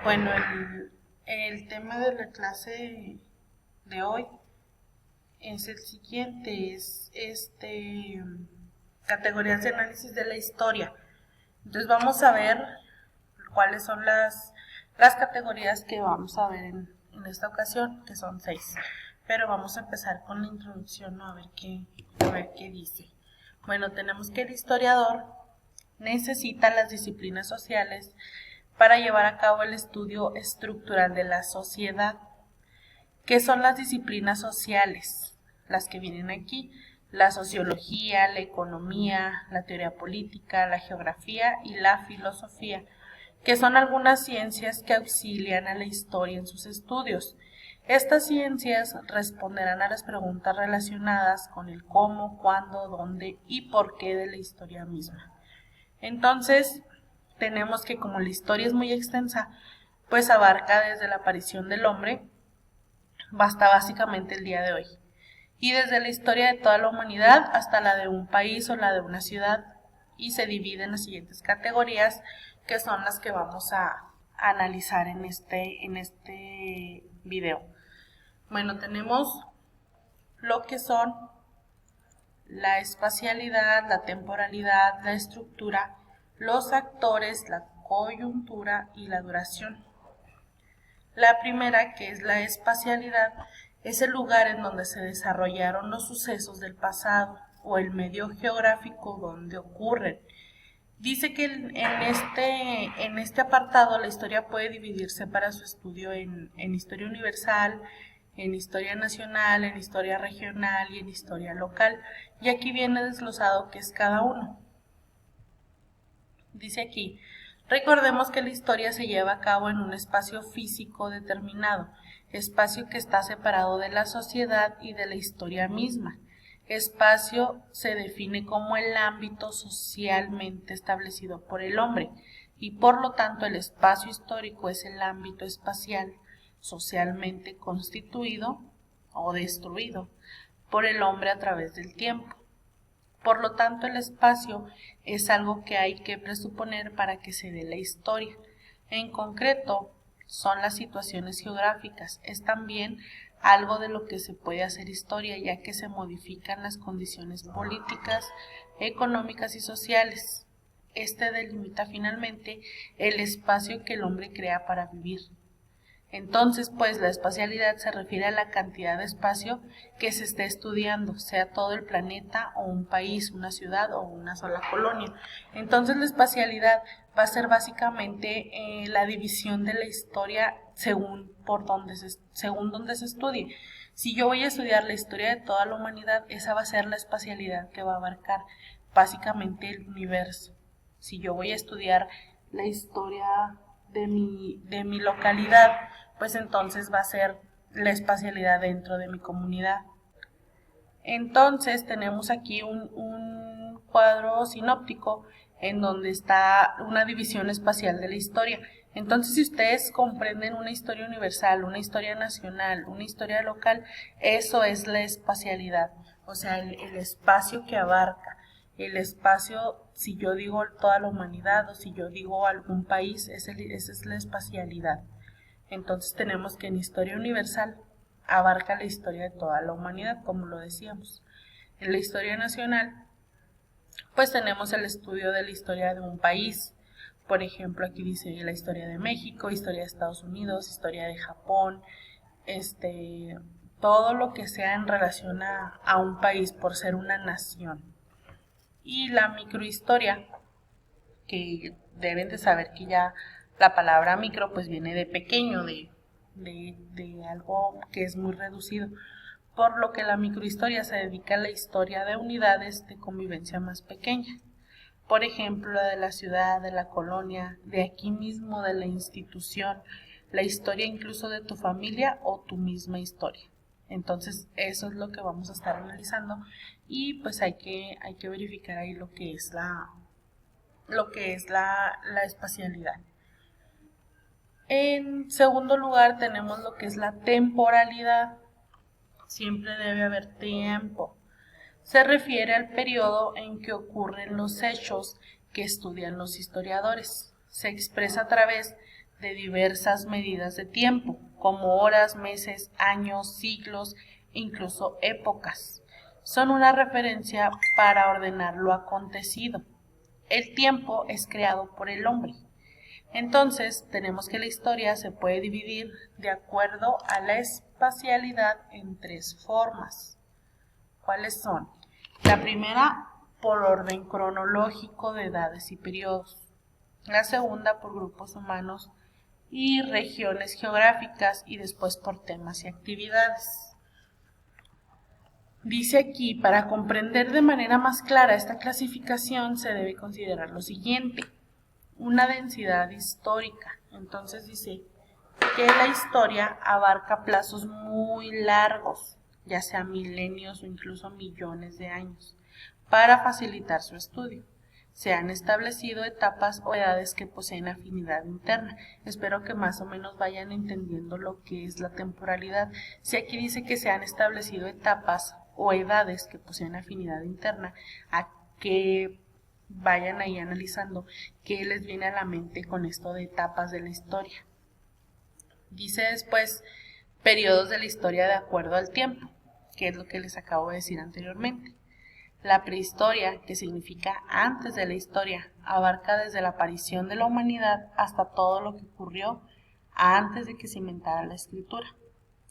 Bueno, el tema de la clase de hoy es el siguiente, es categorías de análisis de la historia. Entonces vamos a ver cuáles son las categorías que vamos a ver en esta ocasión, que son 6. Pero vamos a empezar con la introducción, ¿no? a ver qué dice. Bueno, tenemos que el historiador necesita las disciplinas sociales para llevar a cabo el estudio estructural de la sociedad. ¿Qué son las disciplinas sociales? Las que vienen aquí: la sociología, la economía, la teoría política, la geografía y la filosofía, que son algunas ciencias que auxilian a la historia en sus estudios. Estas ciencias responderán a las preguntas relacionadas con el cómo, cuándo, dónde y por qué de la historia misma. Entonces, tenemos que como la historia es muy extensa, pues abarca desde la aparición del hombre hasta básicamente el día de hoy, y desde la historia de toda la humanidad hasta la de un país o la de una ciudad, y se divide en las siguientes categorías, que son las que vamos a analizar en este video. Bueno, tenemos lo que son la espacialidad, la temporalidad, la estructura, los actores, la coyuntura y la duración. La primera, que es la espacialidad, es el lugar en donde se desarrollaron los sucesos del pasado o el medio geográfico donde ocurren. Dice que en este apartado la historia puede dividirse para su estudio en historia universal, en historia nacional, en historia regional y en historia local. Y aquí viene desglosado qué es cada uno. Dice aquí: recordemos que la historia se lleva a cabo en un espacio físico determinado, espacio que está separado de la sociedad y de la historia misma. Espacio se define como el ámbito socialmente establecido por el hombre, y por lo tanto el espacio histórico es el ámbito espacial socialmente constituido o destruido por el hombre a través del tiempo. Por lo tanto, el espacio es algo que hay que presuponer para que se dé la historia. En concreto, son las situaciones geográficas. Es también algo de lo que se puede hacer historia, ya que se modifican las condiciones políticas, económicas y sociales. Este delimita finalmente el espacio que el hombre crea para vivir. Entonces, pues la espacialidad se refiere a la cantidad de espacio que se esté estudiando, sea todo el planeta o un país, una ciudad o una sola colonia. Entonces, la espacialidad va a ser básicamente la división de la historia según donde se estudie. Si yo voy a estudiar la historia de toda la humanidad, esa va a ser la espacialidad que va a abarcar básicamente el universo. Si yo voy a estudiar la historia de mi localidad, pues entonces va a ser la espacialidad dentro de mi comunidad. Entonces tenemos aquí un cuadro sinóptico en donde está una división espacial de la historia. Entonces, si ustedes comprenden una historia universal, una historia nacional, una historia local, eso es la espacialidad, o sea, el espacio que abarca. El espacio, si yo digo toda la humanidad o si yo digo algún país, esa es la espacialidad. Entonces tenemos que en historia universal abarca la historia de toda la humanidad, como lo decíamos. En la historia nacional, pues tenemos el estudio de la historia de un país. Por ejemplo, aquí dice la historia de México, historia de Estados Unidos, historia de Japón, todo lo que sea en relación a un país por ser una nación. Y la microhistoria, que deben de saber que ya la palabra micro pues viene de pequeño, de algo que es muy reducido, por lo que la microhistoria se dedica a la historia de unidades de convivencia más pequeña. Por ejemplo, la de la ciudad, de la colonia, de aquí mismo, de la institución, la historia incluso de tu familia o tu misma historia. Entonces, eso es lo que vamos a estar analizando y pues hay que verificar ahí lo que es la espacialidad. En segundo lugar tenemos lo que es la temporalidad. Siempre debe haber tiempo. Se refiere al periodo en que ocurren los hechos que estudian los historiadores. Se expresa a través de diversas medidas de tiempo, como horas, meses, años, siglos e incluso épocas. Son una referencia para ordenar lo acontecido. El tiempo es creado por el hombre. Entonces, tenemos que la historia se puede dividir de acuerdo a la espacialidad en tres formas. ¿Cuáles son? La primera, por orden cronológico de edades y periodos. La segunda, por grupos humanos y regiones geográficas, y después por temas y actividades. Dice aquí, para comprender de manera más clara esta clasificación se debe considerar lo siguiente: una densidad histórica. Entonces dice que la historia abarca plazos muy largos, ya sea milenios o incluso millones de años, para facilitar su estudio. Se han establecido etapas o edades que poseen afinidad interna. Espero que más o menos vayan entendiendo lo que es la temporalidad. Si aquí dice que se han establecido etapas o edades que poseen afinidad interna, a que vayan ahí analizando qué les viene a la mente con esto de etapas de la historia. Dice después periodos de la historia de acuerdo al tiempo, que es lo que les acabo de decir anteriormente. La prehistoria, que significa antes de la historia, abarca desde la aparición de la humanidad hasta todo lo que ocurrió antes de que se inventara la escritura.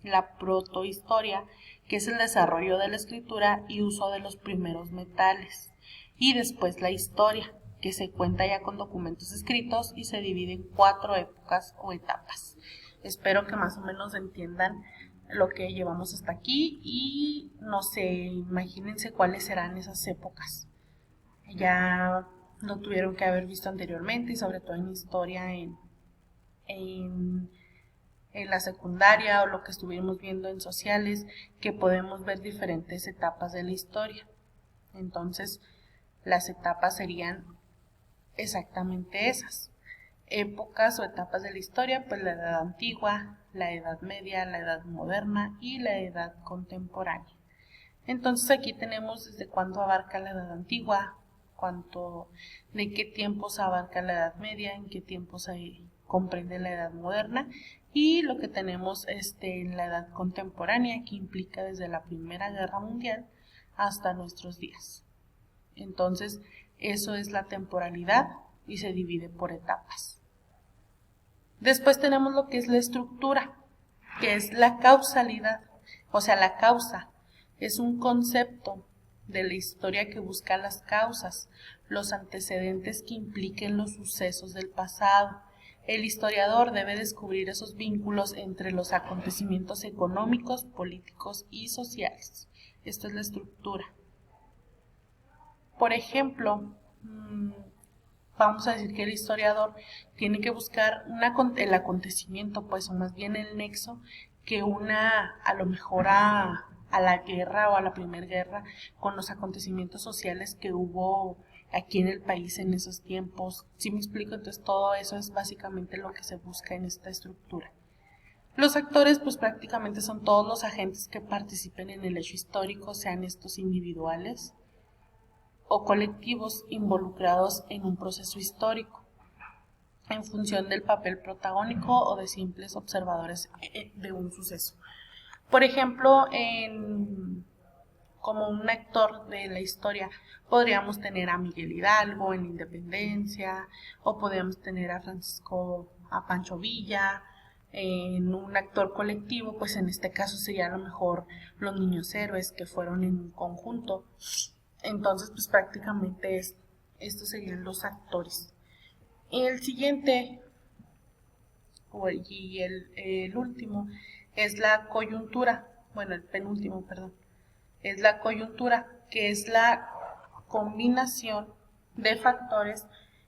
La protohistoria, que es el desarrollo de la escritura y uso de los primeros metales. Y después la historia, que se cuenta ya con documentos escritos y se divide en 4 épocas o etapas. Espero que más o menos entiendan lo que llevamos hasta aquí y no sé, imagínense cuáles serán esas épocas. Ya lo tuvieron que haber visto anteriormente y sobre todo en historia en la secundaria o lo que estuvimos viendo en sociales, que podemos ver diferentes etapas de la historia. Entonces, las etapas serían exactamente esas. Épocas o etapas de la historia, pues la edad antigua, la edad media, la edad moderna y la edad contemporánea. Entonces aquí tenemos desde cuándo abarca la edad antigua, de qué tiempos abarca la edad media, en qué tiempos se comprende la edad moderna, y lo que tenemos en la edad contemporánea, que implica desde la Primera Guerra Mundial hasta nuestros días. Entonces, eso es la temporalidad y se divide por etapas. Después tenemos lo que es la estructura, que es la causalidad, o sea, la causa. Es un concepto de la historia que busca las causas, los antecedentes que impliquen los sucesos del pasado. El historiador debe descubrir esos vínculos entre los acontecimientos económicos, políticos y sociales. Esta es la estructura. Por ejemplo, vamos a decir que el historiador tiene que buscar el acontecimiento, pues, o más bien el nexo que una a lo mejor a la guerra o a la Primera Guerra con los acontecimientos sociales que hubo aquí en el país en esos tiempos. ¿Sí me explico? Entonces todo eso es básicamente lo que se busca en esta estructura. Los actores, pues prácticamente son todos los agentes que participen en el hecho histórico, sean estos individuales o colectivos involucrados en un proceso histórico, en función del papel protagónico o de simples observadores de un suceso. Por ejemplo, como un actor de la historia, podríamos tener a Miguel Hidalgo en la Independencia, o podríamos tener a Pancho Villa. En un actor colectivo, pues en este caso sería a lo mejor los niños héroes que fueron en un conjunto. Entonces, pues prácticamente estos serían los actores. El siguiente, y el último, es la coyuntura. Bueno, el penúltimo, perdón. Es la coyuntura, que es la combinación de factores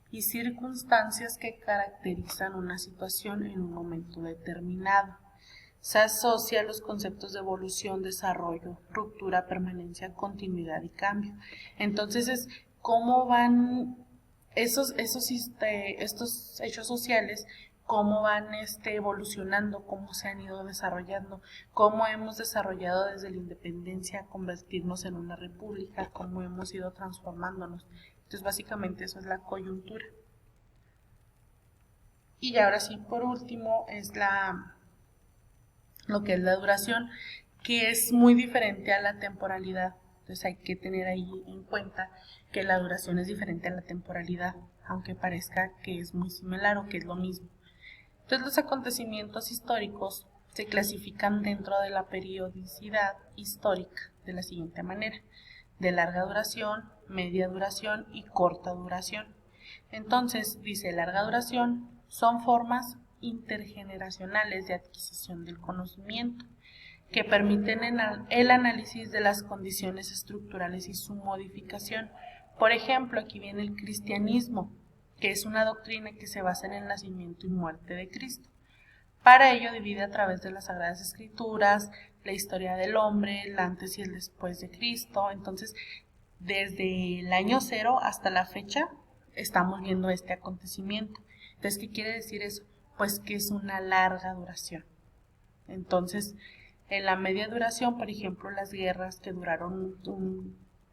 y circunstancias que caracterizan una situación en un momento determinado. Se asocia a los conceptos de evolución, desarrollo, ruptura, permanencia, continuidad y cambio. Entonces es cómo van estos hechos sociales, cómo van evolucionando, cómo se han ido desarrollando, cómo hemos desarrollado desde la independencia a convertirnos en una república, cómo hemos ido transformándonos. Entonces básicamente eso es la coyuntura. Y ahora sí, por último, es lo que es la duración, que es muy diferente a la temporalidad. Entonces hay que tener ahí en cuenta que la duración es diferente a la temporalidad, aunque parezca que es muy similar o que es lo mismo. Entonces los acontecimientos históricos se clasifican dentro de la periodicidad histórica de la siguiente manera: de larga duración, media duración y corta duración. Entonces, dice, larga duración son formas intergeneracionales de adquisición del conocimiento que permiten el análisis de las condiciones estructurales y su modificación. Por ejemplo, aquí viene el cristianismo, que es una doctrina que se basa en el nacimiento y muerte de Cristo. Para ello divide a través de las Sagradas Escrituras la historia del hombre, el antes y el después de Cristo. Entonces, desde el año 0 hasta la fecha estamos viendo este acontecimiento. Entonces, ¿qué quiere decir eso? Pues que es una larga duración. Entonces, en la media duración, por ejemplo, las guerras que duraron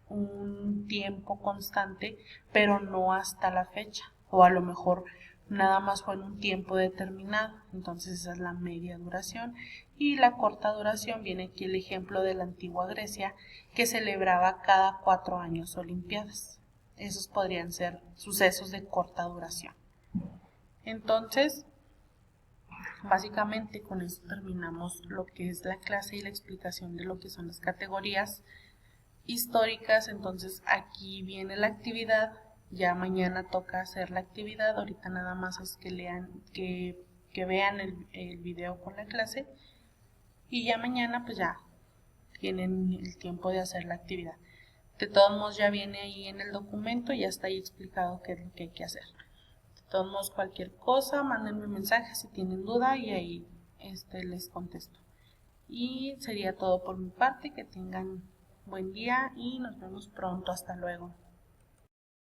un tiempo constante, pero no hasta la fecha, o a lo mejor nada más fue en un tiempo determinado. Entonces esa es la media duración. Y la corta duración, viene aquí el ejemplo de la antigua Grecia, que celebraba cada 4 años Olimpiadas. Esos podrían ser sucesos de corta duración. Entonces, básicamente con esto terminamos lo que es la clase y la explicación de lo que son las categorías históricas. Entonces aquí viene la actividad, ya mañana toca hacer la actividad, ahorita nada más es que lean, que vean el video con la clase, y ya mañana pues ya tienen el tiempo de hacer la actividad. De todos modos ya viene ahí en el documento, ya está ahí explicado qué es lo que hay que hacer. De todos modos, cualquier cosa, mándenme mensaje si tienen duda y ahí les contesto. Y sería todo por mi parte, que tengan buen día y nos vemos pronto. Hasta luego.